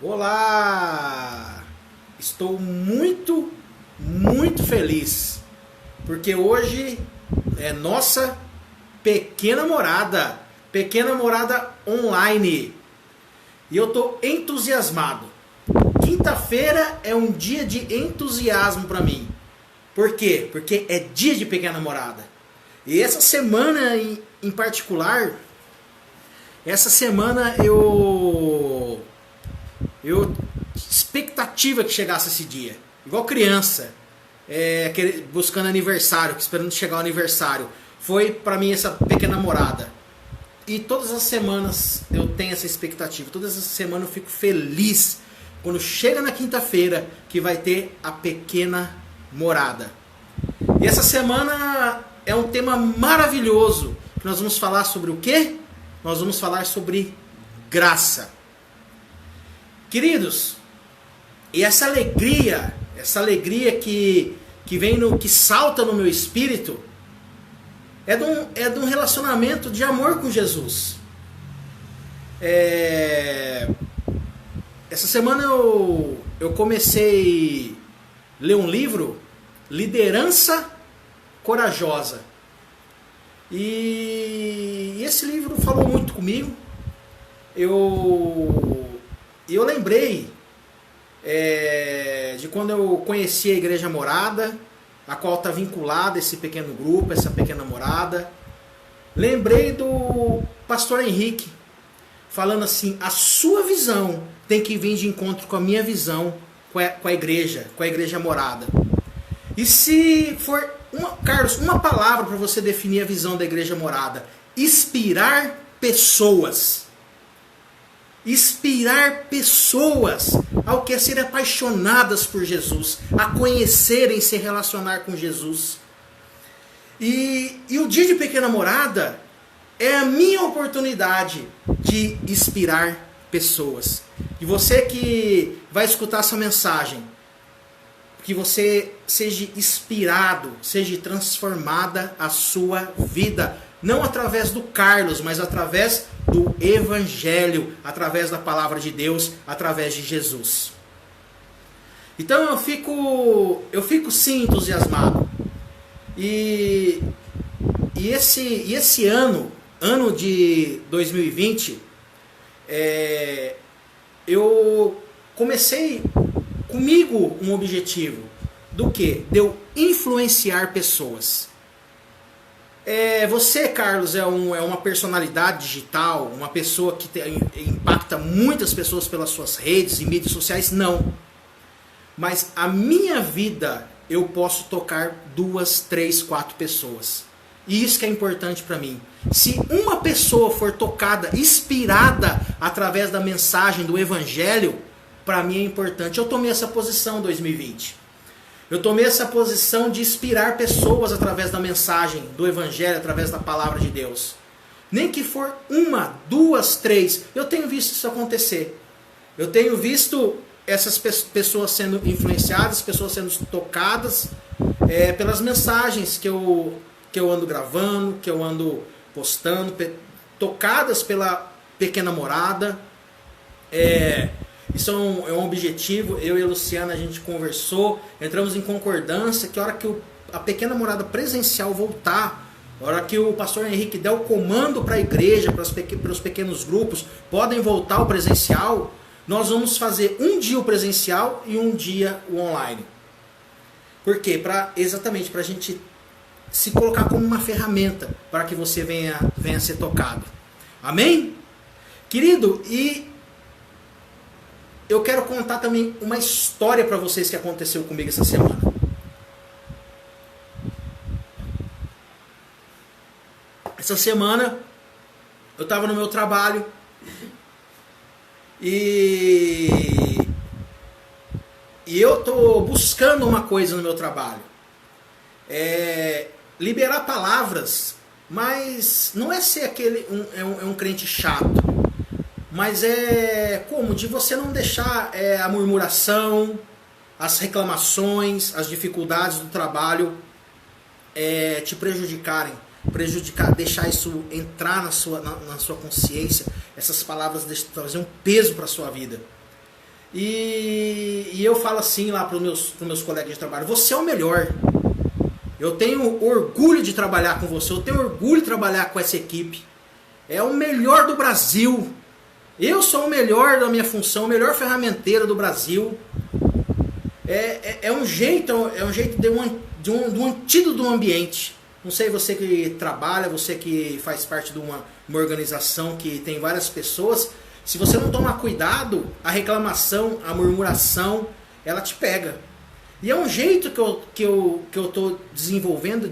Olá! Estou muito feliz, porque hoje é nossa pequena morada online. E eu estou entusiasmado. Quinta-feira é um dia de entusiasmo para mim. Por quê? Porque é dia de pequena morada. E essa semana em particular, essa semana eu expectativa que chegasse esse dia, igual criança, buscando aniversário, esperando chegar o aniversário. Foi para mim essa pequena morada. E todas as semanas eu tenho essa expectativa. Todas as semanas eu fico feliz quando chega na quinta-feira que vai ter a pequena morada. E essa semana é um tema maravilhoso. Nós vamos falar sobre o quê? Nós vamos falar sobre graça. Queridos, e essa alegria que vem que salta no meu espírito, é de um relacionamento de amor com Jesus. Essa semana eu comecei a ler um livro, Liderança Corajosa. E esse livro falou muito comigo. Eu lembrei de quando eu conheci a Igreja Morada, a qual está vinculada esse pequeno grupo, essa pequena morada. Lembrei do pastor Henrique, falando assim: a sua visão tem que vir de encontro com a minha visão, com a igreja morada. E se for, Carlos, uma palavra para você definir a visão da Igreja Morada: inspirar pessoas. Inspirar pessoas ao que serem apaixonadas por Jesus, a conhecerem e se relacionar com Jesus. E o dia de pequena morada é a minha oportunidade de inspirar pessoas. E você que vai escutar essa mensagem, que você seja inspirado, seja transformada a sua vida. Não através do Carlos, mas através do Evangelho, através da Palavra de Deus, através de Jesus. Então eu fico sim entusiasmado. E esse ano de 2020, eu comecei comigo um objetivo. Do quê? De eu influenciar pessoas. Você, Carlos, é uma personalidade digital, uma pessoa que impacta muitas pessoas pelas suas redes e mídias sociais? Não. Mas a minha vida eu posso tocar 2, 3, 4 pessoas. E isso que é importante para mim. Se uma pessoa for tocada, inspirada através da mensagem do Evangelho, para mim é importante. Eu tomei essa posição em 2020. Eu tomei essa posição de inspirar pessoas através da mensagem do Evangelho, através da Palavra de Deus. Nem que for 1, 2, 3. Eu tenho visto isso acontecer. Eu tenho visto essas pessoas sendo influenciadas, pessoas sendo tocadas pelas mensagens que eu ando gravando, que eu ando postando, tocadas pela pequena morada. Isso é um objetivo. Eu e a Luciana, a gente conversou, entramos em concordância que a hora que a pequena morada presencial voltar, a hora que o pastor Henrique der o comando para a igreja, para os pequenos grupos, podem voltar ao presencial, nós vamos fazer um dia o presencial e um dia o online. Por quê? Exatamente para a gente se colocar como uma ferramenta para que você venha a ser tocado. Amém? Querido, e eu quero contar também uma história para vocês que aconteceu comigo essa semana. Essa semana eu estava no meu trabalho e eu estou buscando uma coisa no meu trabalho. Liberar palavras, mas não é ser um crente chato. Mas de você não deixar a murmuração, as reclamações, as dificuldades do trabalho te prejudicarem. Deixar isso entrar na sua consciência, essas palavras trazer um peso para a sua vida. E eu falo assim lá para os meus colegas de trabalho: você é o melhor. Eu tenho orgulho de trabalhar com você, eu tenho orgulho de trabalhar com essa equipe. É o melhor do Brasil. Eu sou o melhor da minha função, o melhor ferramenteiro do Brasil. É um jeito de um antídoto do ambiente. Não sei, você que trabalha, você que faz parte de uma organização que tem várias pessoas, se você não tomar cuidado, a reclamação, a murmuração, ela te pega. E é um jeito que eu tô desenvolvendo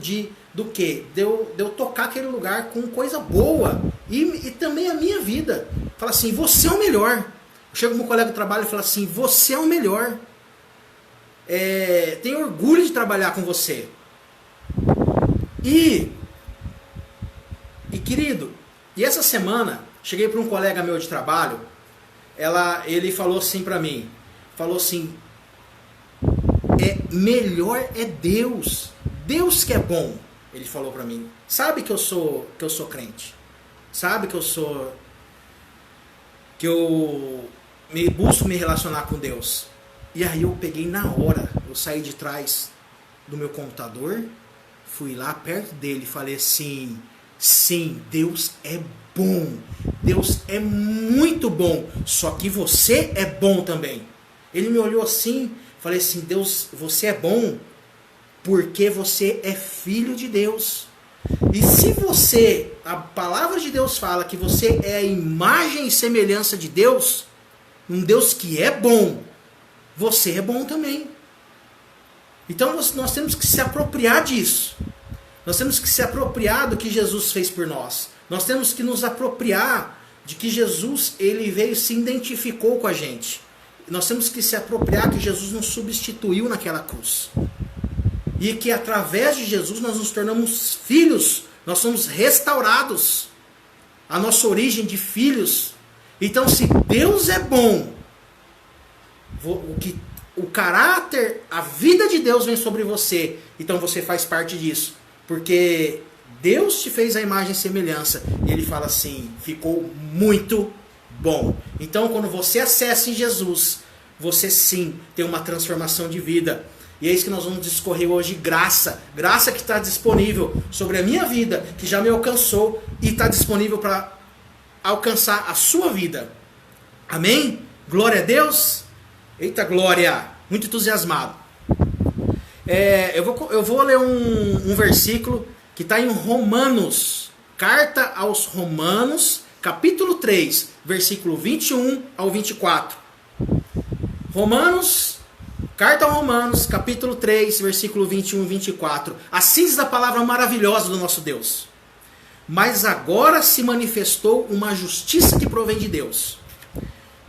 do quê? De eu tocar aquele lugar com coisa boa. E também a minha vida. Fala assim: você é o melhor. Eu chego com um colega de trabalho e falo assim: você é o melhor. Tenho orgulho de trabalhar com você. E querido, e essa semana, cheguei para um colega meu de trabalho, ele falou assim para mim, falou assim: melhor é Deus. Deus que é bom. Ele falou para mim. Sabe que eu sou crente. Sabe que eu busco me relacionar com Deus. E aí eu peguei na hora, eu saí de trás do meu computador, fui lá perto dele e falei assim: sim, Deus é bom. Deus é muito bom. Só que você é bom também. Ele me olhou assim, falei assim: Deus, você é bom porque você é filho de Deus. E se a palavra de Deus fala que você é a imagem e semelhança de Deus, um Deus que é bom, você é bom também. Então nós temos que se apropriar disso. Nós temos que se apropriar do que Jesus fez por nós. Nós temos que nos apropriar de que Jesus, ele veio e se identificou com a gente. Nós temos que se apropriar que Jesus nos substituiu naquela cruz. E que através de Jesus nós nos tornamos filhos, nós somos restaurados. A nossa origem de filhos. Então, se Deus é bom, o caráter, a vida de Deus vem sobre você, então você faz parte disso. Porque Deus te fez a imagem e semelhança. E ele fala assim: ficou muito bom. Então, quando você acessa em Jesus, você sim tem uma transformação de vida. E é isso que nós vamos discorrer hoje: graça. Graça que está disponível sobre a minha vida, que já me alcançou e está disponível para alcançar a sua vida. Amém? Glória a Deus. Eita glória. Muito entusiasmado. Eu vou ler um versículo que está em Romanos. Carta aos Romanos, capítulo 3, versículo 21 ao 24. Carta aos Romanos, capítulo 3, versículo 21 e 24. A síntese da palavra maravilhosa do nosso Deus. Mas agora se manifestou uma justiça que provém de Deus,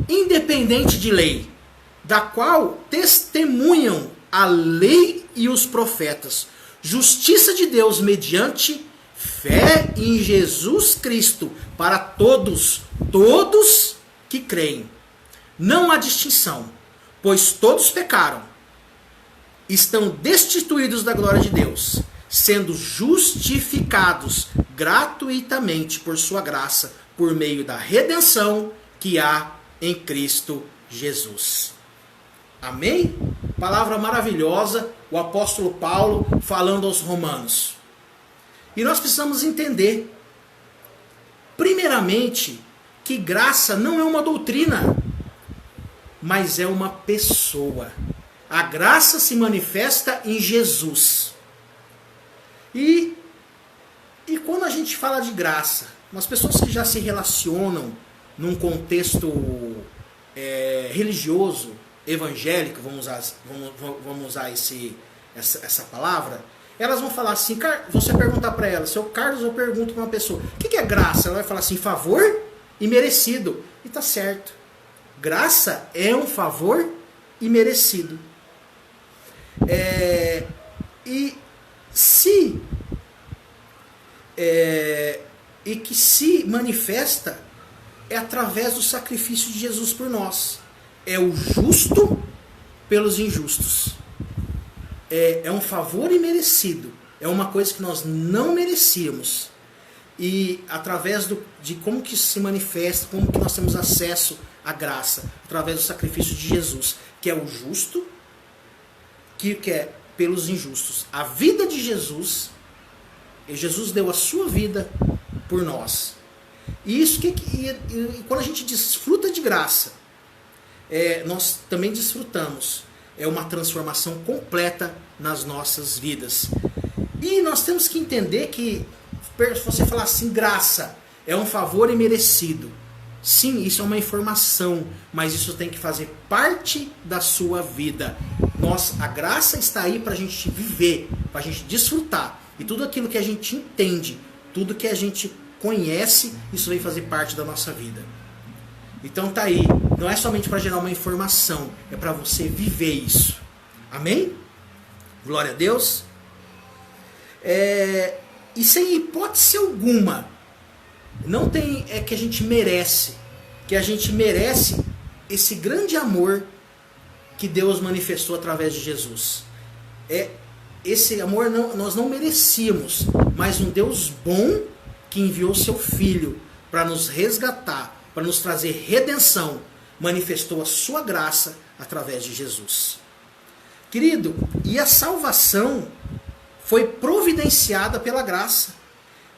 independente de lei, da qual testemunham a lei e os profetas. Justiça de Deus mediante fé em Jesus Cristo para todos que creem. Não há distinção, pois todos pecaram, estão destituídos da glória de Deus, sendo justificados gratuitamente por sua graça, por meio da redenção que há em Cristo Jesus. Amém? Palavra maravilhosa, o apóstolo Paulo falando aos romanos. E nós precisamos entender, primeiramente, que graça não é uma doutrina, mas é uma pessoa. A graça se manifesta em Jesus. E quando a gente fala de graça, umas pessoas que já se relacionam num contexto religioso, evangélico, vamos usar essa palavra, elas vão falar assim: você perguntar para ela, seu Carlos, eu pergunto para uma pessoa, o que é graça? Ela vai falar assim: favor imerecido. E tá certo. Graça é um favor imerecido. E que se manifesta através do sacrifício de Jesus por nós. É o justo pelos injustos. É um favor imerecido. É uma coisa que nós não merecíamos. e através de como que se manifesta, como que nós temos acesso à graça, através do sacrifício de Jesus, que é o justo, que é pelos injustos. A vida de Jesus, Jesus deu a sua vida por nós. E isso e quando a gente desfruta de graça, nós também desfrutamos. É uma transformação completa nas nossas vidas. E nós temos que entender que, se você falar assim, graça é um favor imerecido. Sim, isso é uma informação, mas isso tem que fazer parte da sua vida. A graça está aí para a gente viver, para a gente desfrutar. E tudo aquilo que a gente entende, tudo que a gente conhece, isso vem fazer parte da nossa vida. Então tá aí, não é somente para gerar uma informação, é para você viver isso. Amém? Glória a Deus. E sem hipótese alguma, não tem que a gente merece, esse grande amor que Deus manifestou através de Jesus. Esse amor nós não merecíamos, mas um Deus bom que enviou seu Filho para nos resgatar, para nos trazer redenção, manifestou a sua graça através de Jesus. Querido, e a salvação foi providenciada pela graça.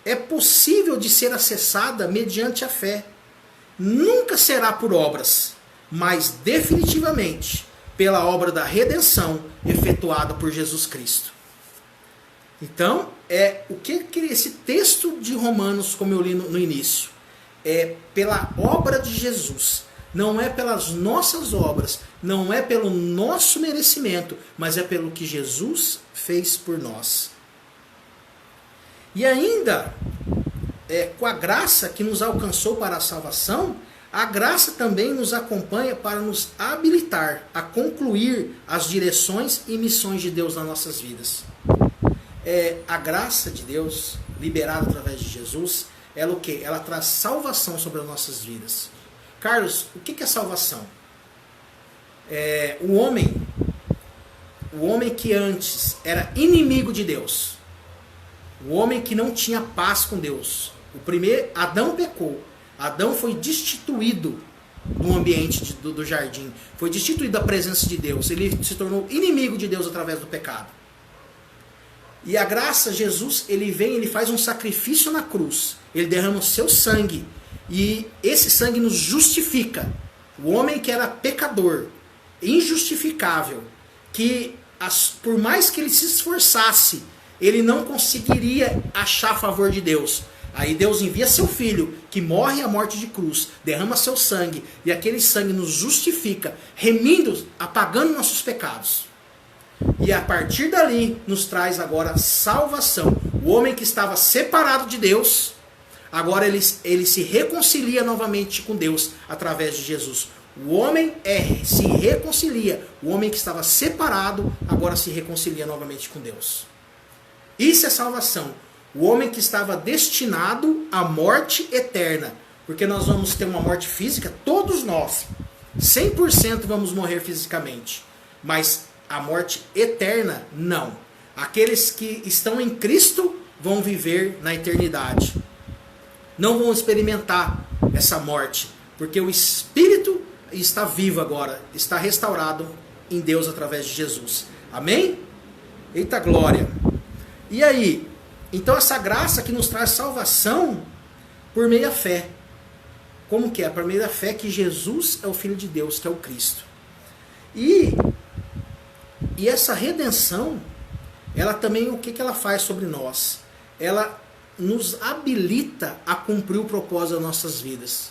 É possível de ser acessada mediante a fé. Nunca será por obras, mas definitivamente pela obra da redenção efetuada por Jesus Cristo. Então, o que esse texto de Romanos, como eu li no início, é pela obra de Jesus. Não é pelas nossas obras, não é pelo nosso merecimento, mas é pelo que Jesus fez por nós. E ainda, com a graça que nos alcançou para a salvação, a graça também nos acompanha para nos habilitar a concluir as direções e missões de Deus nas nossas vidas. A graça de Deus, liberada através de Jesus, ela o quê? Ela traz salvação sobre as nossas vidas. Carlos, o que é salvação? O homem que antes era inimigo de Deus, o homem que não tinha paz com Deus, Adão pecou, Adão foi destituído do ambiente do jardim, foi destituído da presença de Deus, ele se tornou inimigo de Deus através do pecado. E a graça, Jesus, ele vem, ele faz um sacrifício na cruz, ele derrama o seu sangue, e esse sangue nos justifica. O homem que era pecador, injustificável, que por mais que ele se esforçasse, ele não conseguiria achar favor de Deus. Aí Deus envia seu Filho, que morre a morte de cruz, derrama seu sangue, e aquele sangue nos justifica, remindo, apagando nossos pecados. E a partir dali nos traz agora salvação. O homem que estava separado de Deus, agora ele se reconcilia novamente com Deus através de Jesus. O homem se reconcilia. O homem que estava separado agora se reconcilia novamente com Deus. Isso é salvação. O homem que estava destinado à morte eterna. Porque nós vamos ter uma morte física, todos nós. 100% vamos morrer fisicamente. Mas a morte eterna, não. Aqueles que estão em Cristo vão viver na eternidade. Não vão experimentar essa morte. Porque o Espírito está vivo agora. Está restaurado em Deus através de Jesus. Amém? Eita glória! E aí? Então essa graça que nos traz salvação por meio da fé. Como que é? Por meio da fé que Jesus é o Filho de Deus, que é o Cristo. E essa redenção, ela também, o que ela faz sobre nós? Ela nos habilita a cumprir o propósito das nossas vidas.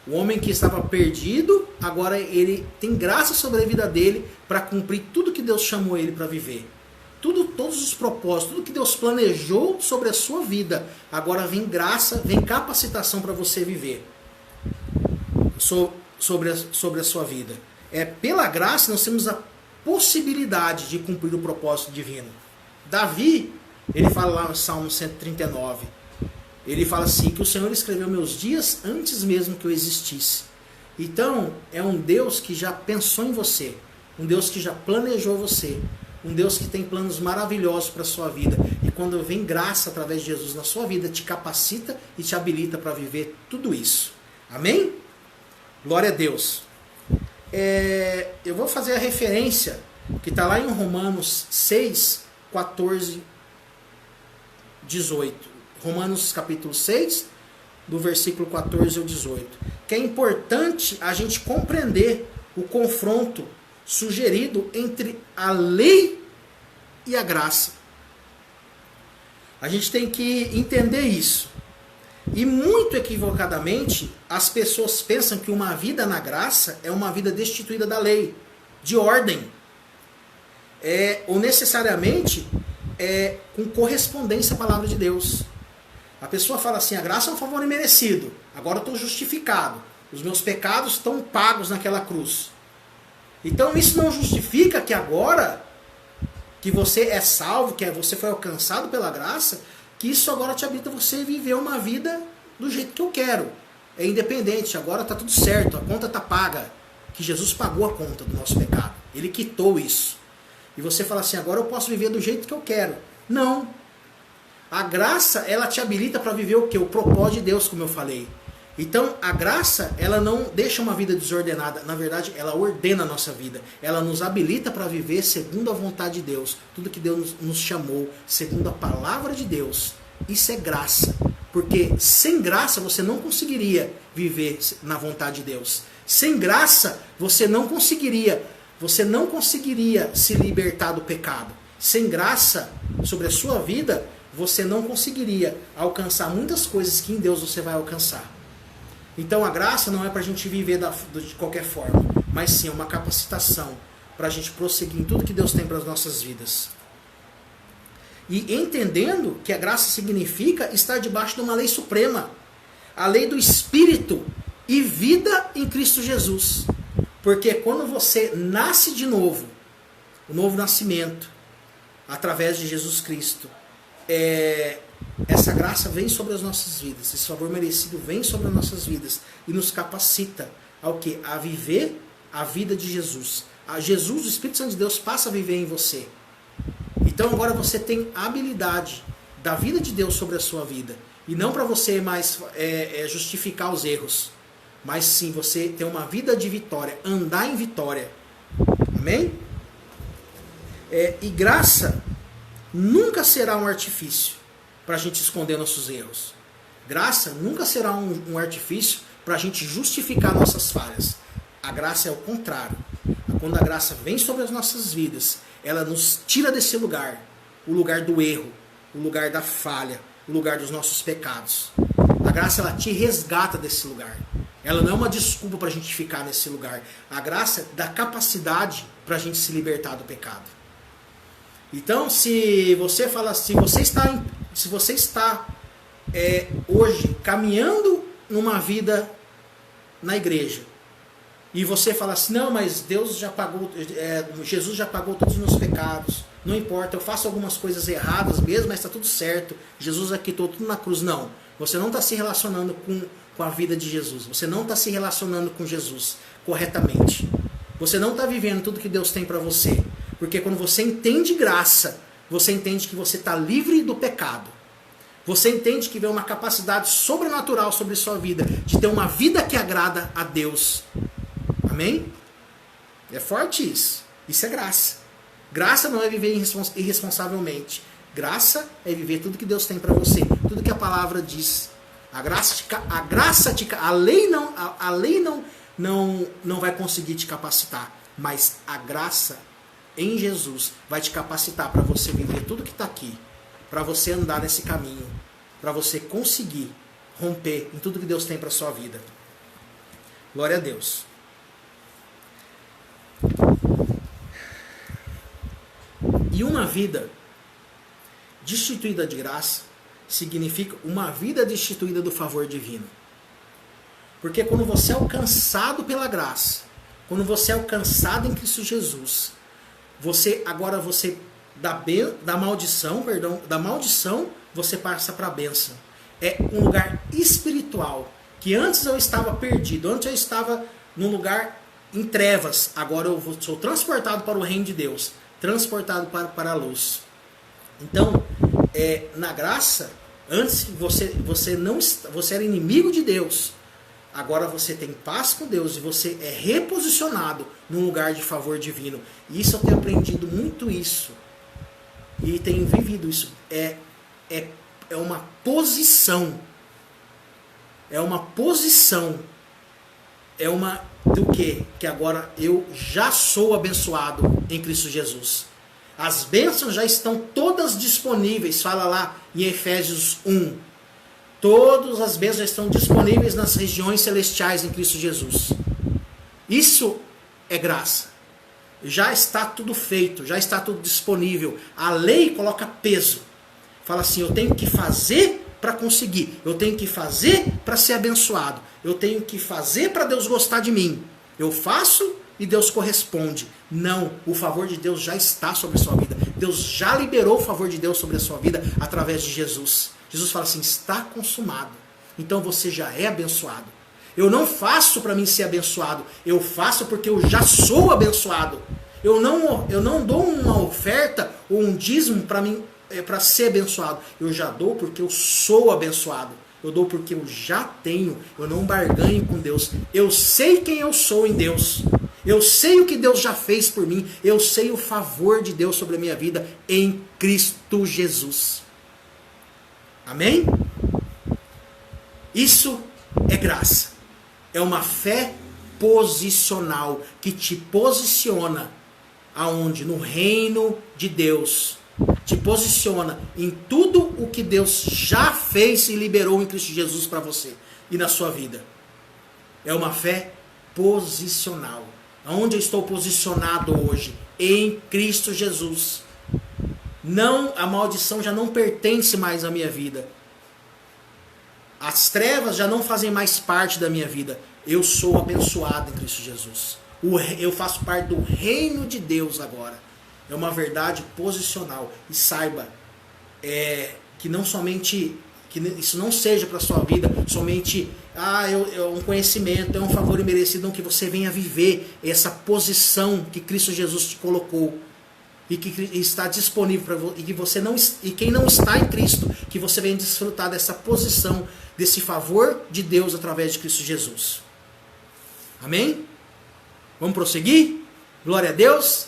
O homem que estava perdido, agora ele tem graça sobre a vida dele para cumprir tudo que Deus chamou ele para viver. Todos os propósitos, tudo que Deus planejou sobre a sua vida, agora vem graça, vem capacitação para você viver sobre a sua vida. Pela graça nós temos a possibilidade de cumprir o propósito divino. Davi, ele fala lá no Salmo 139, ele fala assim, que o Senhor escreveu meus dias antes mesmo que eu existisse. Então, é um Deus que já pensou em você, um Deus que já planejou você, um Deus que tem planos maravilhosos para a sua vida. E quando vem graça através de Jesus na sua vida, te capacita e te habilita para viver tudo isso. Amém? Glória a Deus. Eu vou fazer a referência que está lá em Romanos 6, 14, 18. Romanos capítulo 6, do versículo 14 ao 18. Que é importante a gente compreender o confronto sugerido entre a lei e a graça. A gente tem que entender isso. E muito equivocadamente, as pessoas pensam que uma vida na graça é uma vida destituída da lei, de ordem. Ou necessariamente com correspondência à palavra de Deus. A pessoa fala assim, a graça é um favor imerecido, agora eu estou justificado, os meus pecados estão pagos naquela cruz. Então isso não justifica que agora que você é salvo, que você foi alcançado pela graça, que isso agora te habilita você viver uma vida do jeito que eu quero. É independente, agora está tudo certo, a conta está paga, que Jesus pagou a conta do nosso pecado, Ele quitou isso. E você fala assim, agora eu posso viver do jeito que eu quero. Não. A graça, ela te habilita para viver o quê? O propósito de Deus, como eu falei. Então, a graça, ela não deixa uma vida desordenada. Na verdade, ela ordena a nossa vida. Ela nos habilita para viver segundo a vontade de Deus. Tudo que Deus nos chamou, segundo a palavra de Deus. Isso é graça. Porque sem graça, você não conseguiria viver na vontade de Deus. Sem graça, você não conseguiria se libertar do pecado. Sem graça sobre a sua vida, você não conseguiria alcançar muitas coisas que em Deus você vai alcançar. Então a graça não é para a gente viver de qualquer forma, mas sim uma capacitação para a gente prosseguir em tudo que Deus tem para as nossas vidas. E entendendo que a graça significa estar debaixo de uma lei suprema, a lei do Espírito e vida em Cristo Jesus. Porque quando você nasce de novo, o novo nascimento, através de Jesus Cristo, essa graça vem sobre as nossas vidas, esse favor merecido vem sobre as nossas vidas e nos capacita ao quê? A viver a vida de Jesus. Jesus, o Espírito Santo de Deus, passa a viver em você. Então agora você tem a habilidade da vida de Deus sobre a sua vida. E não para você mais justificar os erros, mas sim você ter uma vida de vitória, andar em vitória. Amém? E graça nunca será um artifício para a gente esconder nossos erros. Graça nunca será um artifício para a gente justificar nossas falhas. A graça é o contrário. Quando a graça vem sobre as nossas vidas, ela nos tira desse lugar, o lugar do erro, o lugar da falha, o lugar dos nossos pecados. A graça, ela te resgata desse lugar. Ela não é uma desculpa para a gente ficar nesse lugar. A graça dá capacidade para a gente se libertar do pecado. Então, se você está hoje caminhando numa vida na igreja e você fala assim, não, mas Deus já pagou, Jesus já pagou todos os meus pecados, não importa, eu faço algumas coisas erradas mesmo, mas está tudo certo, Jesus já quitou tudo na cruz. Não, você não está se relacionando com a vida de Jesus, você não está se relacionando com Jesus corretamente, você não está vivendo tudo que Deus tem para você. Porque quando você entende graça, você entende que você está livre do pecado. Você entende que vem uma capacidade sobrenatural sobre sua vida, de ter uma vida que agrada a Deus. Amém? É forte isso. Isso é graça. Graça não é viver irresponsavelmente. Graça é viver tudo que Deus tem para você, tudo que a palavra diz. A lei não vai conseguir te capacitar, mas a graça em Jesus vai te capacitar para você viver tudo que está aqui, para você andar nesse caminho, para você conseguir romper em tudo que Deus tem para a sua vida. Glória a Deus. E uma vida destituída de graça significa uma vida destituída do favor divino. Porque quando você é alcançado pela graça, quando você é alcançado em Cristo Jesus, da maldição você passa para a bênção. É um lugar espiritual, que antes eu estava perdido, antes eu estava num lugar em trevas, agora eu sou transportado para o reino de Deus, transportado para a luz. Então, na graça, antes você era inimigo de Deus. Agora você tem paz com Deus e você é reposicionado num lugar de favor divino. E isso eu tenho aprendido muito isso. E tenho vivido isso. É uma posição. É uma posição. É uma do quê? Que agora eu já sou abençoado em Cristo Jesus. As bênçãos já estão todas disponíveis. Fala lá em Efésios 1. Todas as bênçãos já estão disponíveis nas regiões celestiais em Cristo Jesus. Isso é graça. Já está tudo feito, já está tudo disponível. A lei coloca peso. Fala assim, eu tenho que fazer para conseguir. Eu tenho que fazer para ser abençoado. Eu tenho que fazer para Deus gostar de mim. Eu faço e Deus corresponde. Não, o favor de Deus já está sobre a sua vida. Deus já liberou o favor de Deus sobre a sua vida através de Jesus. Jesus fala assim, está consumado. Então você já é abençoado. Eu não faço para mim ser abençoado. Eu faço porque eu já sou abençoado. Eu não dou uma oferta ou um dízimo para mim para ser abençoado. Eu já dou porque eu sou abençoado. Eu dou porque eu já tenho. Eu não barganho com Deus. Eu sei quem eu sou em Deus. Eu sei o que Deus já fez por mim. Eu sei o favor de Deus sobre a minha vida em Cristo Jesus. Amém? Isso é graça. É uma fé posicional que te posiciona aonde? No reino de Deus. Te posiciona em tudo o que Deus já fez e liberou em Cristo Jesus para você e na sua vida. É uma fé posicional. Aonde eu estou posicionado hoje? Em Cristo Jesus. Não, a maldição já não pertence mais à minha vida. As trevas já não fazem mais parte da minha vida. Eu sou abençoado em Cristo Jesus. Eu faço parte do reino de Deus agora. É uma verdade posicional. E saiba que não somente, que isso não seja para a sua vida somente um conhecimento, é um favor imerecido, não, que você venha viver essa posição que Cristo Jesus te colocou. E que está disponível para você, e quem não está em Cristo, que você venha desfrutar dessa posição, desse favor de Deus através de Cristo Jesus. Amém? Vamos prosseguir? Glória a Deus.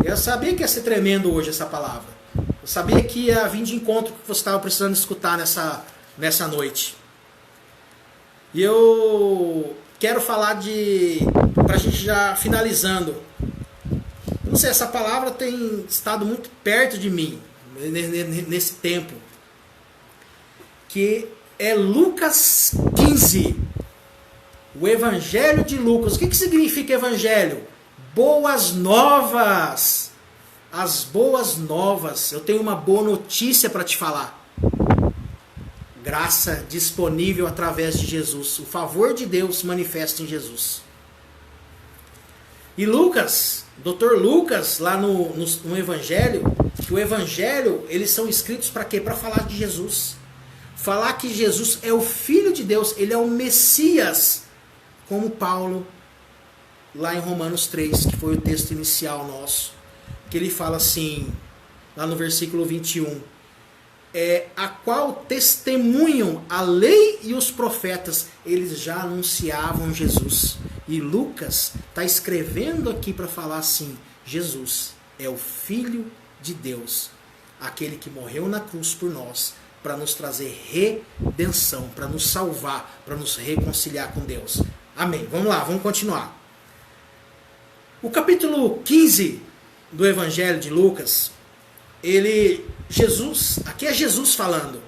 Eu sabia que ia ser tremendo hoje essa palavra. Eu sabia que ia vir de encontro que você estava precisando escutar nessa noite. E eu quero falar para a gente já finalizando. Não sei, essa palavra tem estado muito perto de mim nesse tempo. Que é Lucas 15. O Evangelho de Lucas. O que significa Evangelho? Boas novas. As boas novas. Eu tenho uma boa notícia para te falar. Graça disponível através de Jesus. O favor de Deus manifesta em Jesus. E Lucas, Dr. Lucas, lá no Evangelho, que o Evangelho, eles são escritos para quê? Para falar de Jesus. Falar que Jesus é o Filho de Deus, ele é o Messias. Como Paulo, lá em Romanos 3, que foi o texto inicial nosso, que ele fala assim, lá no versículo 21, a qual testemunham a lei e os profetas, eles já anunciavam Jesus. E Lucas está escrevendo aqui para falar assim, Jesus é o Filho de Deus, aquele que morreu na cruz por nós, para nos trazer redenção, para nos salvar, para nos reconciliar com Deus. Amém. Vamos lá, vamos continuar. O capítulo 15 do Evangelho de Lucas, aqui é Jesus falando.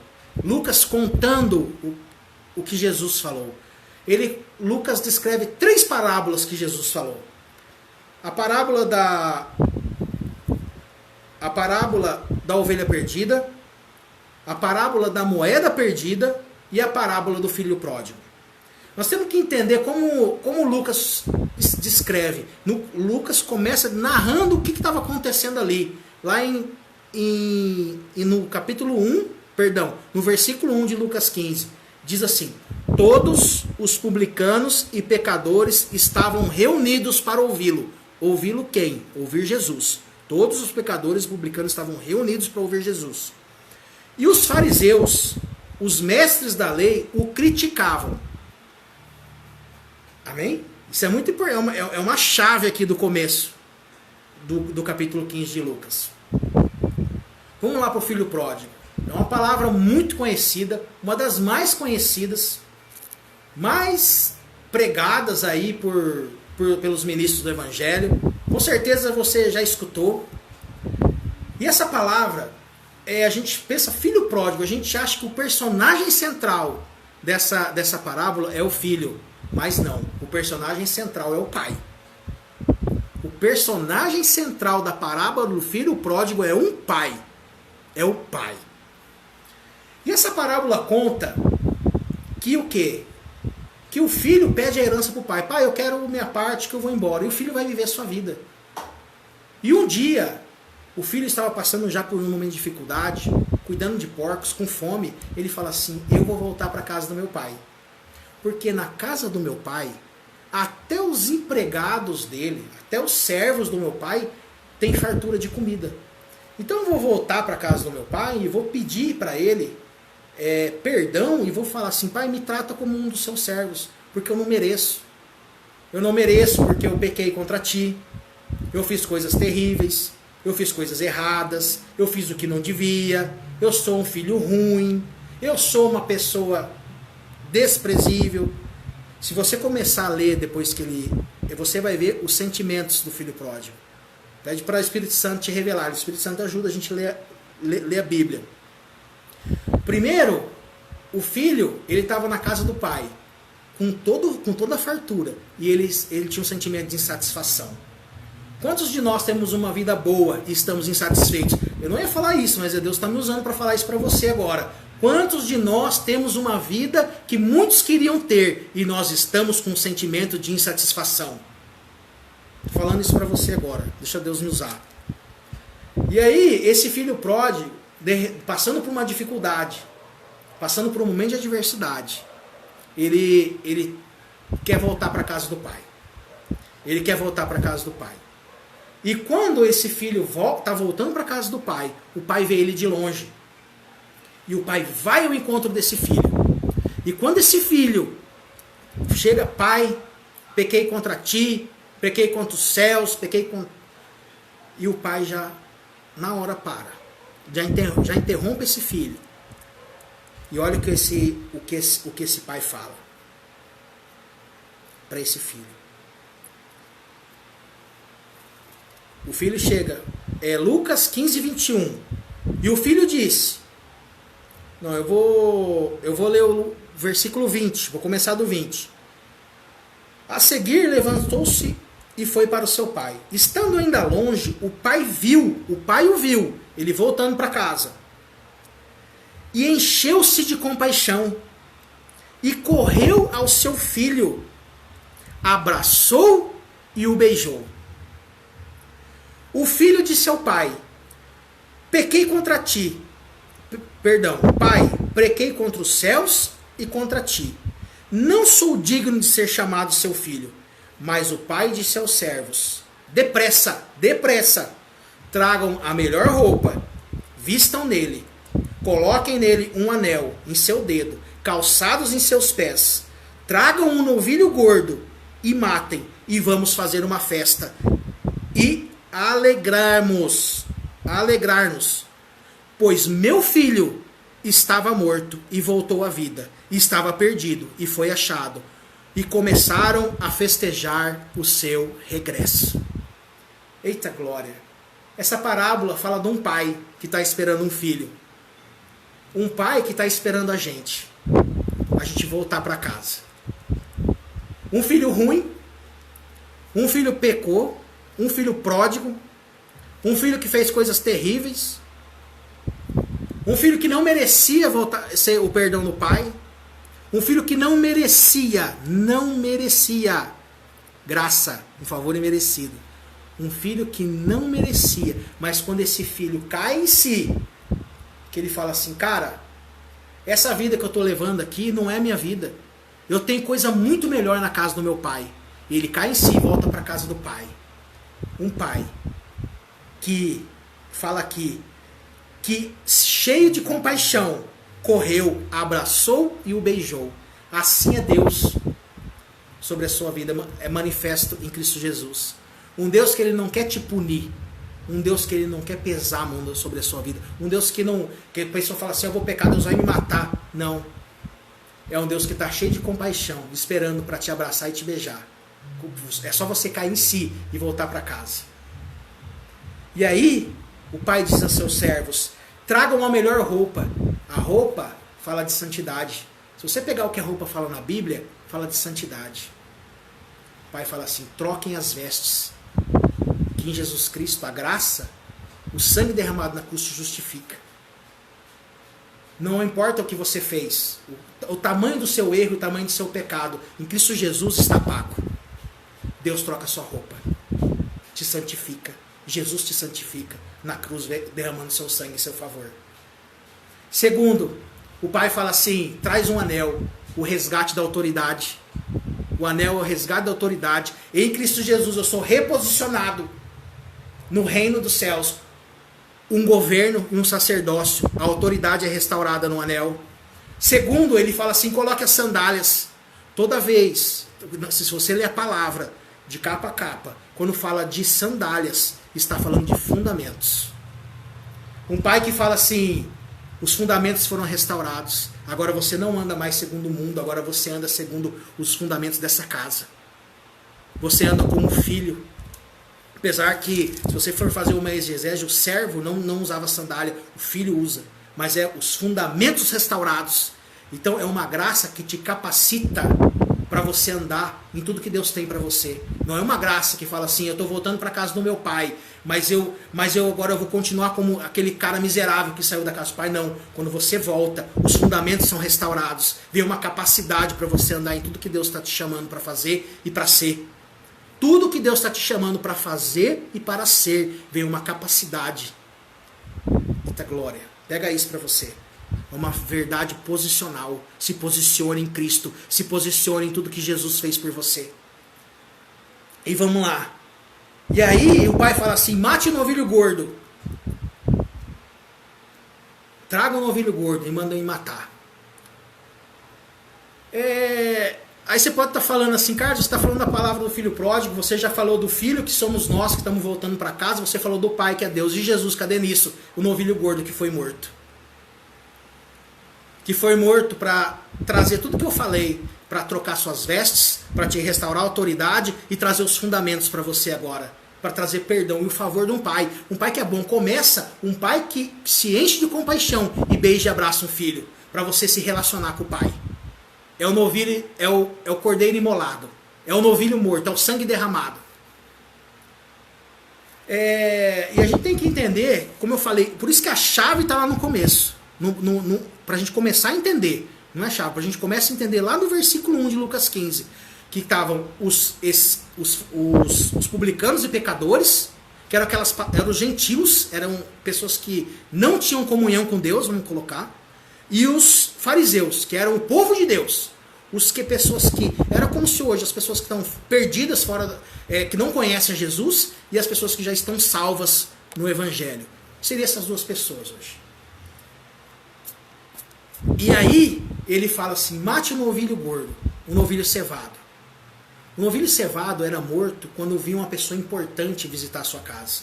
Lucas contando o que Jesus falou. Lucas descreve 3 parábolas que Jesus falou. A parábola da ovelha perdida, a parábola da moeda perdida e a parábola do filho pródigo. Nós temos que entender como Lucas descreve. Lucas começa narrando o que estava acontecendo ali. Lá no capítulo 1, no versículo 1 de Lucas 15, diz assim: todos os publicanos e pecadores estavam reunidos para ouvi-lo. Ouvi-lo quem? Ouvir Jesus. Todos os pecadores e publicanos estavam reunidos para ouvir Jesus. E os fariseus, os mestres da lei, o criticavam. Amém? Isso é muito importante, é uma chave aqui do começo do capítulo 15 de Lucas. Vamos lá para o filho pródigo. É uma palavra muito conhecida, uma das mais conhecidas, mais pregadas aí pelos ministros do Evangelho. Com certeza você já escutou. E essa palavra, a gente pensa filho pródigo, a gente acha que o personagem central dessa parábola é o filho. Mas não, o personagem central é o pai. O personagem central da parábola do filho pródigo é um pai. É o pai. E essa parábola conta que o quê? Que o filho pede a herança para o pai. Pai, eu quero minha parte que eu vou embora. E o filho vai viver a sua vida. E um dia, o filho estava passando já por um momento de dificuldade, cuidando de porcos, com fome. Ele fala assim, eu vou voltar para a casa do meu pai. Porque na casa do meu pai, até os empregados dele, até os servos do meu pai, têm fartura de comida. Então eu vou voltar para a casa do meu pai e vou pedir para ele perdão e vou falar assim, pai, me trata como um dos seus servos, porque eu não mereço. Eu não mereço porque eu pequei contra ti, eu fiz coisas terríveis, eu fiz coisas erradas, eu fiz o que não devia, eu sou um filho ruim, eu sou uma pessoa desprezível. Se você começar a ler depois que você vai ver os sentimentos do filho pródigo. Pede para o Espírito Santo te revelar. O Espírito Santo ajuda a gente a ler a Bíblia. Primeiro, o filho, ele estava na casa do pai, com toda a fartura, e ele tinha um sentimento de insatisfação. Quantos de nós temos uma vida boa e estamos insatisfeitos? Eu não ia falar isso, mas Deus está me usando para falar isso para você agora. Quantos de nós temos uma vida que muitos queriam ter e nós estamos com um sentimento de insatisfação? Estou falando isso para você agora. Deixa Deus me usar. E aí, esse filho pródigo, passando por uma dificuldade, passando por um momento de adversidade, ele quer voltar para a casa do pai. Ele quer voltar para a casa do pai. E quando esse filho está voltando para a casa do pai, o pai vê ele de longe. E o pai vai ao encontro desse filho. E quando esse filho chega, pai, pequei contra ti, pequei contra os céus, pequei contra... E o pai já, na hora, para. Já interrompe esse filho. E olha o que esse pai fala para esse filho. O filho chega, Lucas 15, 21. E o filho disse... Não, eu vou ler o versículo 20, vou começar do 20. A seguir levantou-se e foi para o seu pai. Estando ainda longe, o pai o viu, ele voltando para casa. E encheu-se de compaixão e correu ao seu filho, abraçou e o beijou. O filho disse ao pai, pequei contra ti. Pai, pequei contra os céus e contra ti. Não sou digno de ser chamado seu filho. Mas o pai disse aos servos, depressa, tragam a melhor roupa, vistam nele, coloquem nele um anel em seu dedo, calçados em seus pés, tragam um novilho gordo e matem, e vamos fazer uma festa e alegrarmos, pois meu filho estava morto e voltou à vida, estava perdido e foi achado. E começaram a festejar o seu regresso. Eita glória! Essa parábola fala de um pai que está esperando um filho. Um pai que está esperando a gente voltar para casa. Um filho ruim, um filho pecou, um filho pródigo, um filho que fez coisas terríveis, um filho que não merecia ser o perdão do pai, um filho que não merecia graça, um favor imerecido. Um filho que não merecia, mas quando esse filho cai em si, que ele fala assim, cara, essa vida que eu estou levando aqui não é a minha vida. Eu tenho coisa muito melhor na casa do meu pai. E ele cai em si e volta para a casa do pai. Um pai que fala aqui, que cheio de compaixão, correu, abraçou e o beijou. Assim é Deus sobre a sua vida, é manifesto em Cristo Jesus. Um Deus que ele não quer te punir, um Deus que ele não quer pesar a mão sobre a sua vida, um Deus que a pessoa fala assim, eu vou pecar, Deus vai me matar. Não. É um Deus que está cheio de compaixão, esperando para te abraçar e te beijar. É só você cair em si e voltar para casa. E aí, o pai diz aos seus servos, tragam uma melhor roupa. A roupa fala de santidade. Se você pegar o que a roupa fala na Bíblia, fala de santidade. O pai fala assim, troquem as vestes. Que em Jesus Cristo, a graça, o sangue derramado na cruz te justifica. Não importa o que você fez, o tamanho do seu erro, o tamanho do seu pecado, em Cristo Jesus está pago. Deus troca a sua roupa, te santifica. Jesus te santifica na cruz, derramando seu sangue em seu favor. Segundo, o pai fala assim, traz um anel, o resgate da autoridade. O anel é o resgate da autoridade. Em Cristo Jesus eu sou reposicionado no reino dos céus. Um governo e um sacerdócio. A autoridade é restaurada no anel. Segundo, ele fala assim, coloque as sandálias. Toda vez, se você ler a palavra de capa a capa, quando fala de sandálias, está falando de fundamentos. Um pai que fala assim, os fundamentos foram restaurados. Agora você não anda mais segundo o mundo, agora você anda segundo os fundamentos dessa casa. Você anda como filho. Apesar que, se você for fazer uma exegese, o servo não usava sandália, o filho usa. Mas é os fundamentos restaurados. Então é uma graça que te capacita para você andar em tudo que Deus tem para você. Não é uma graça que fala assim, eu estou voltando para a casa do meu pai, mas eu agora eu vou continuar como aquele cara miserável que saiu da casa do pai. Não, quando você volta, os fundamentos são restaurados. Vem uma capacidade para você andar em tudo que Deus está te chamando para fazer e para ser. Tudo que Deus está te chamando para fazer e para ser, vem uma capacidade. Eita glória, pega isso para você. É uma verdade posicional. Se posicione em Cristo. Se posicione em tudo que Jesus fez por você. E vamos lá. E aí o pai fala assim, mate o novilho gordo. Traga o novilho gordo e mandam matar. Aí você pode estar falando assim, Carlos, você está falando da palavra do filho pródigo, você já falou do filho, que somos nós que estamos voltando para casa, você falou do pai, que é Deus, e Jesus, cadê nisso? O novilho gordo que foi morto. Que foi morto para trazer tudo que eu falei, para trocar suas vestes, para te restaurar a autoridade e trazer os fundamentos para você agora, para trazer perdão e o favor de um pai que é bom. Começa um pai que se enche de compaixão e beija e abraça um filho, para você se relacionar com o pai. É o novilho, é o cordeiro imolado, é o novilho morto, é o sangue derramado. E a gente tem que entender, como eu falei, por isso que a chave está lá no começo. Para a gente começar a entender, não é chave, para a gente começar a entender lá no versículo 1 de Lucas 15, que estavam os publicanos e pecadores, que eram os gentios, eram pessoas que não tinham comunhão com Deus, vamos colocar, e os fariseus, que eram o povo de Deus, pessoas que era como se hoje as pessoas que estão perdidas fora, que não conhecem a Jesus, e as pessoas que já estão salvas no Evangelho. Seriam essas duas pessoas hoje. E aí ele fala assim, mate um novilho gordo, um novilho cevado. O novilho cevado era morto quando vinha uma pessoa importante visitar a sua casa,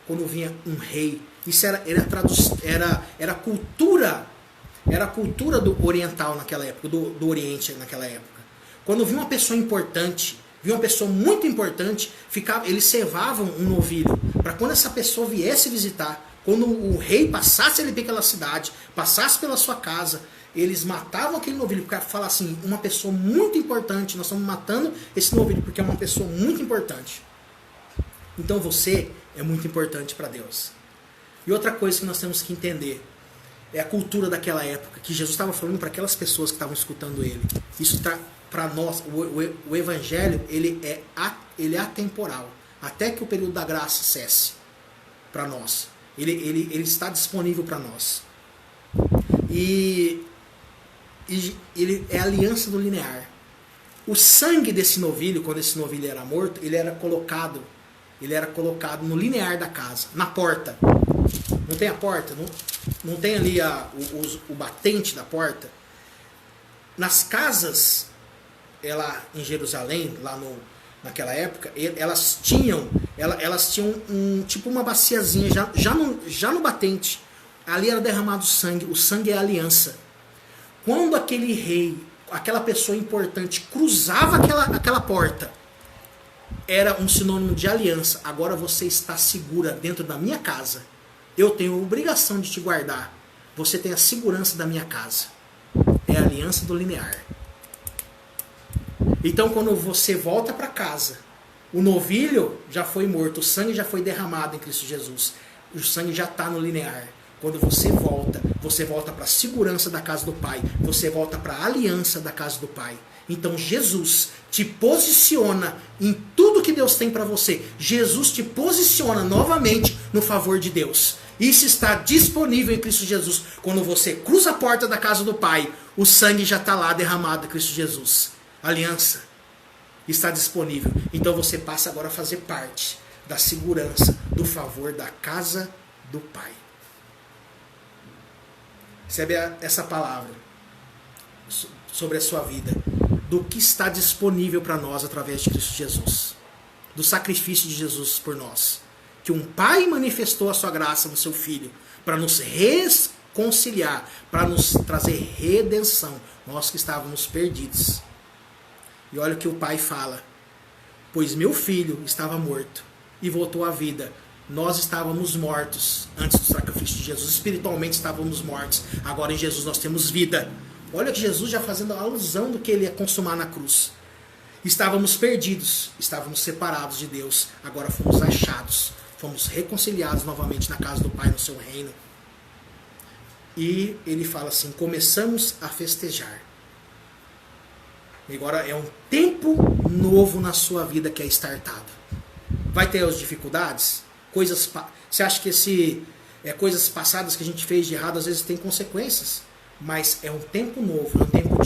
quando vinha um rei. Isso era cultura do oriental naquela época, do Oriente naquela época. Quando vinha uma pessoa importante, vinha uma pessoa muito importante, eles cevavam um novilho, para quando essa pessoa viesse visitar, quando o rei passasse ali pela cidade, passasse pela sua casa, eles matavam aquele novilho, para falar assim, uma pessoa muito importante, nós estamos matando esse novilho porque é uma pessoa muito importante. Então você é muito importante para Deus. E outra coisa que nós temos que entender, é a cultura daquela época, que Jesus estava falando para aquelas pessoas que estavam escutando ele. Isso está para nós, o Evangelho, ele é atemporal, até que o período da graça cesse para nós. Ele está disponível para nós. E ele é a aliança do linear. O sangue desse novilho, quando esse novilho era morto, ele era colocado no linear da casa, na porta. Não tem a porta? não tem ali o batente da porta? Nas casas, em Jerusalém, naquela época, elas tinham tipo uma baciazinha já no batente. Ali era derramado sangue. O sangue é a aliança. Quando aquele rei, aquela pessoa importante, cruzava aquela porta, era um sinônimo de aliança. Agora você está segura dentro da minha casa. Eu tenho a obrigação de te guardar. Você tem a segurança da minha casa. É a aliança do linear. Então, quando você volta para casa, o novilho já foi morto, o sangue já foi derramado em Cristo Jesus. O sangue já está no linear. Quando você volta para a segurança da casa do Pai. Você volta para a aliança da casa do Pai. Então, Jesus te posiciona em tudo que Deus tem para você. Jesus te posiciona novamente no favor de Deus. Isso está disponível em Cristo Jesus. Quando você cruza a porta da casa do Pai, o sangue já está lá derramado em Cristo Jesus. Aliança está disponível. Então você passa agora a fazer parte da segurança, do favor da casa do Pai. Recebe essa palavra sobre a sua vida. Do que está disponível para nós através de Cristo Jesus. Do sacrifício de Jesus por nós. Que um Pai manifestou a sua graça no seu Filho para nos reconciliar, para nos trazer redenção. Nós que estávamos perdidos. E olha o que o Pai fala. Pois meu filho estava morto e voltou à vida. Nós estávamos mortos antes do sacrifício de Jesus. Espiritualmente estávamos mortos. Agora em Jesus nós temos vida. Olha que Jesus já fazendo a alusão do que ele ia consumar na cruz. Estávamos perdidos, estávamos separados de Deus. Agora fomos achados. Fomos reconciliados novamente na casa do Pai, no seu reino. E ele fala assim, começamos a festejar. E agora é um tempo novo na sua vida que é startado. Vai ter as dificuldades? Você acha que coisas passadas que a gente fez de errado às vezes tem consequências? Mas é um tempo novo, é um tempo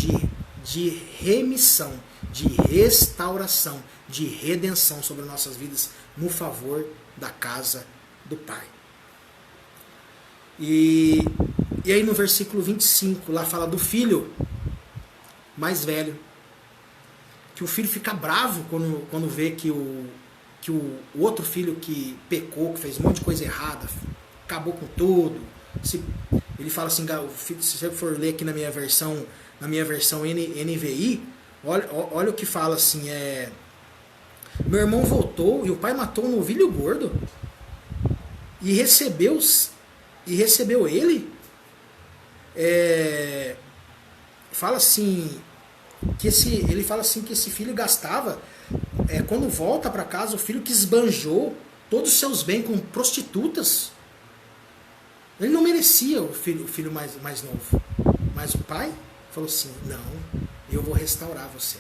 de remissão, de restauração, de redenção sobre nossas vidas no favor da casa do Pai. E aí no versículo 25, lá fala do filho mais velho. Que o filho fica bravo quando vê que o outro filho que pecou, que fez um monte de coisa errada, acabou com tudo. Ele fala assim, se você for ler aqui na minha versão NVI, olha o que fala assim, meu irmão voltou e o pai matou um novilho gordo e recebeu ele. Fala assim ele fala assim que esse filho gastava, quando volta para casa, o filho que esbanjou todos os seus bens com prostitutas. Ele não merecia o filho mais novo. Mas o pai falou assim, não, eu vou restaurar você.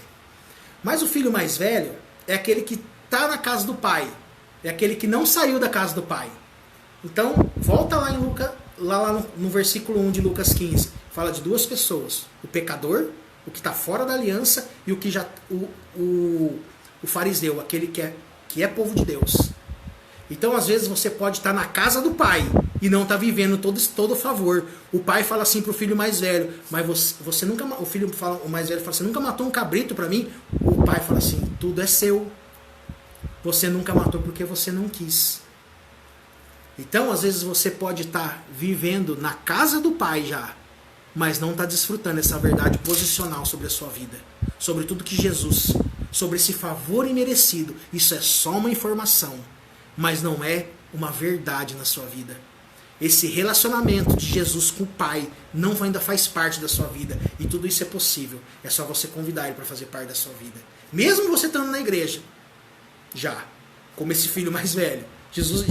Mas o filho mais velho é aquele que está na casa do pai. É aquele que não saiu da casa do pai. Então, volta lá no versículo 1 de Lucas 15. Fala de duas pessoas. O pecador, o que está fora da aliança, e o fariseu, aquele que é povo de Deus. Então, às vezes, você pode estar na casa do pai e não está vivendo todo o favor. O pai fala assim para o filho mais velho, mas você nunca... O mais velho fala, você nunca matou um cabrito para mim? O pai fala assim, tudo é seu. Você nunca matou porque você não quis. Então, às vezes, você pode estar vivendo na casa do pai já, mas não está desfrutando essa verdade posicional sobre a sua vida. Sobre tudo que Jesus, sobre esse favor imerecido. Isso é só uma informação, mas não é uma verdade na sua vida. Esse relacionamento de Jesus com o Pai ainda faz parte da sua vida. E tudo isso é possível. É só você convidar Ele para fazer parte da sua vida. Mesmo você estando na igreja, já, como esse filho mais velho. Jesus,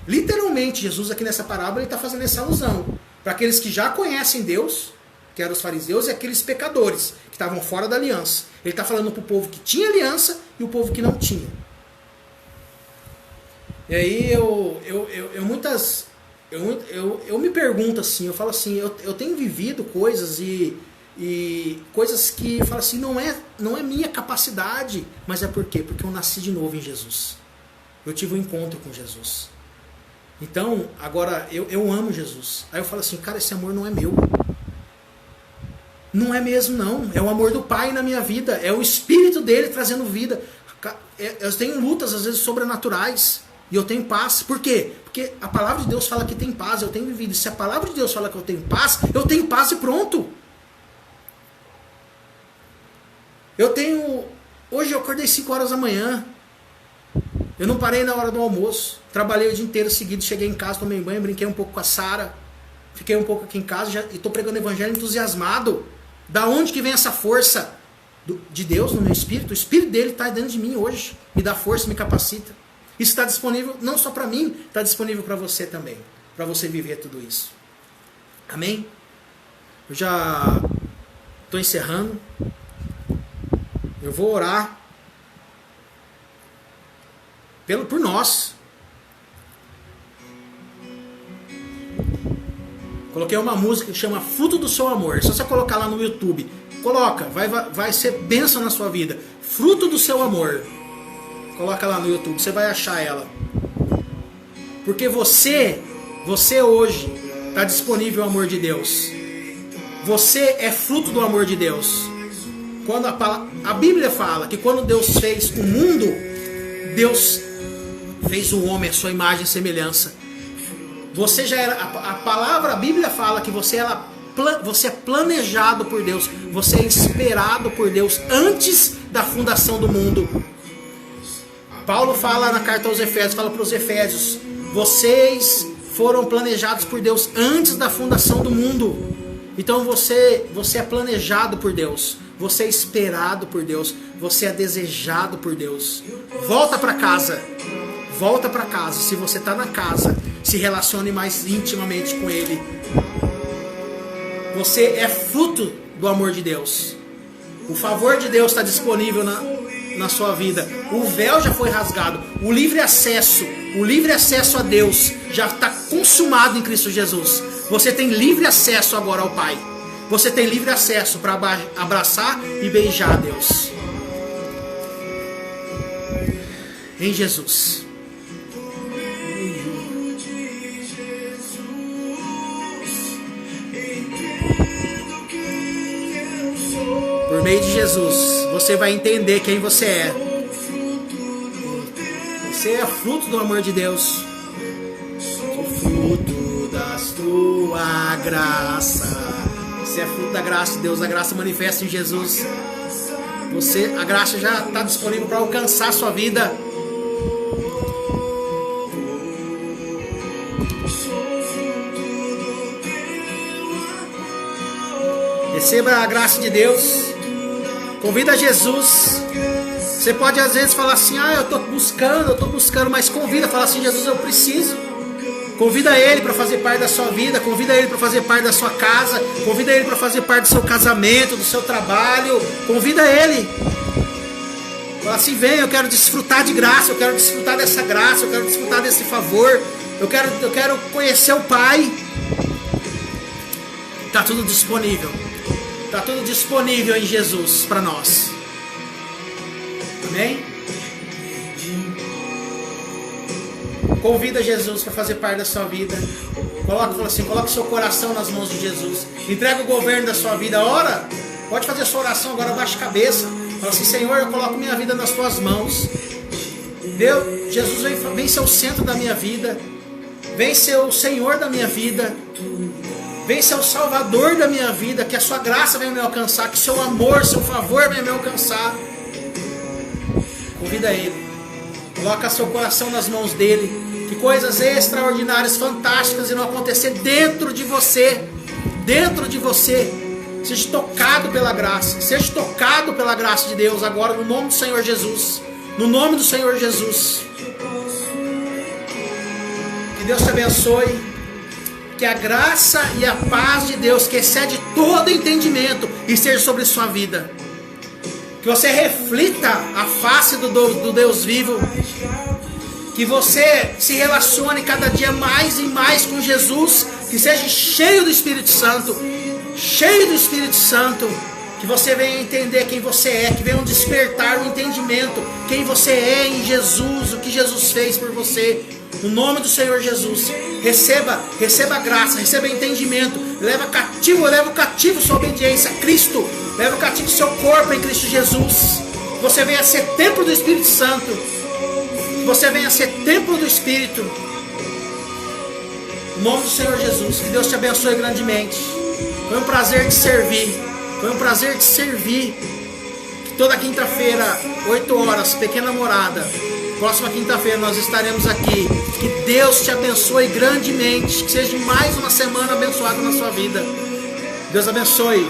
literalmente, Jesus aqui nessa parábola, ele está fazendo essa alusão. Para aqueles que já conhecem Deus, que eram os fariseus, e aqueles pecadores que estavam fora da aliança. Ele está falando para o povo que tinha aliança e o povo que não tinha. E aí eu me pergunto assim, eu falo assim, eu tenho vivido coisas e coisas que eu falo assim, não é minha capacidade, mas é por quê? Porque eu nasci de novo em Jesus. Eu tive um encontro com Jesus. Então, agora, eu amo Jesus. Aí eu falo assim, cara, esse amor não é meu. Não é mesmo, não. É o amor do Pai na minha vida. É o Espírito dele trazendo vida. Eu tenho lutas, às vezes, sobrenaturais. E eu tenho paz. Por quê? Porque a palavra de Deus fala que tem paz. Eu tenho vivido. Se a palavra de Deus fala que eu tenho paz e pronto. Hoje eu acordei 5 horas da manhã. Eu não parei na hora do almoço. Trabalhei o dia inteiro seguido. Cheguei em casa, tomei banho, brinquei um pouco com a Sara. Fiquei um pouco aqui em casa e estou pregando o evangelho entusiasmado. Da onde que vem essa força? De Deus no meu espírito. O espírito dele está dentro de mim hoje. Me dá força, me capacita. Isso está disponível não só para mim, está disponível para você também. Para você viver tudo isso. Amém? Eu já estou encerrando. Eu vou orar por nós. Coloquei uma música que chama Fruto do Seu Amor. É só você colocar lá no YouTube. Coloca, vai ser bênção na sua vida. Fruto do Seu Amor. Coloca lá no YouTube, você vai achar ela. Porque você hoje está disponível ao amor de Deus. Você é fruto do amor de Deus. Quando a Bíblia fala que quando Deus fez o mundo, Deus fez o homem à sua imagem e semelhança. Você já era. A Bíblia fala que você é planejado por Deus. Você é esperado por Deus antes da fundação do mundo. Paulo fala na carta aos Efésios, fala para os Efésios: vocês foram planejados por Deus antes da fundação do mundo. Então você é planejado por Deus. Você é esperado por Deus. Você é desejado por Deus. Volta para casa. Volta para casa. Se você está na casa, se relacione mais intimamente com Ele. Você é fruto do amor de Deus. O favor de Deus está disponível na sua vida. O véu já foi rasgado. O livre acesso a Deus já está consumado em Cristo Jesus. Você tem livre acesso agora ao Pai. Você tem livre acesso para abraçar e beijar a Deus. Em Jesus. Por meio de Jesus, você vai entender quem você é. Você é fruto do amor de Deus. Sou fruto da tua graça. Você é fruto da graça de Deus. A graça manifesta em Jesus. A graça já está disponível para alcançar a sua vida. Receba a graça de Deus. Convida Jesus. Você pode às vezes falar assim: eu estou buscando, mas convida, fala assim: Jesus, eu preciso. Convida Ele para fazer parte da sua vida. Convida Ele para fazer parte da sua casa. Convida Ele para fazer parte do seu casamento, do seu trabalho. Convida Ele. Fala assim: vem, eu quero desfrutar de graça. Eu quero desfrutar dessa graça. Eu quero desfrutar desse favor. Eu quero conhecer o Pai. Está tudo disponível. Está tudo disponível em Jesus para nós. Amém? Convida Jesus para fazer parte da sua vida. Coloque seu coração nas mãos de Jesus. Entrega o governo da sua vida. Ora, pode fazer a sua oração agora, baixa a cabeça. Fala assim: Senhor, eu coloco minha vida nas tuas mãos. Deus, Jesus, vem ser o centro da minha vida. Vem ser o Senhor da minha vida. Vem ser o Salvador da minha vida. Que a sua graça venha me alcançar. Que seu amor, seu favor venha me alcançar. Convida Ele. Coloca seu coração nas mãos dEle. Que coisas extraordinárias, fantásticas irão acontecer dentro de você. Dentro de você. Seja tocado pela graça. Seja tocado pela graça de Deus agora, no nome do Senhor Jesus. No nome do Senhor Jesus. Que Deus te abençoe. Que a graça e a paz de Deus, que excede todo entendimento, esteja sobre sua vida. Que você reflita a face do Deus vivo. Que você se relacione cada dia mais e mais com Jesus. Que seja cheio do Espírito Santo. Cheio do Espírito Santo. Que você venha entender quem você é. Que venha despertar o entendimento. Quem você é em Jesus. O que Jesus fez por você. No nome do Senhor Jesus. Receba a graça, receba entendimento. Leva o cativo sua obediência a Cristo. Leva o cativo seu corpo em Cristo Jesus. Você venha ser templo do Espírito Santo. Você venha ser templo do Espírito. No nome do Senhor Jesus. Que Deus te abençoe grandemente. Foi um prazer te servir. Foi um prazer te servir. Que toda quinta-feira, 8 horas, pequena morada. Próxima quinta-feira nós estaremos aqui. Que Deus te abençoe grandemente. Que seja mais uma semana abençoada na sua vida. Deus abençoe.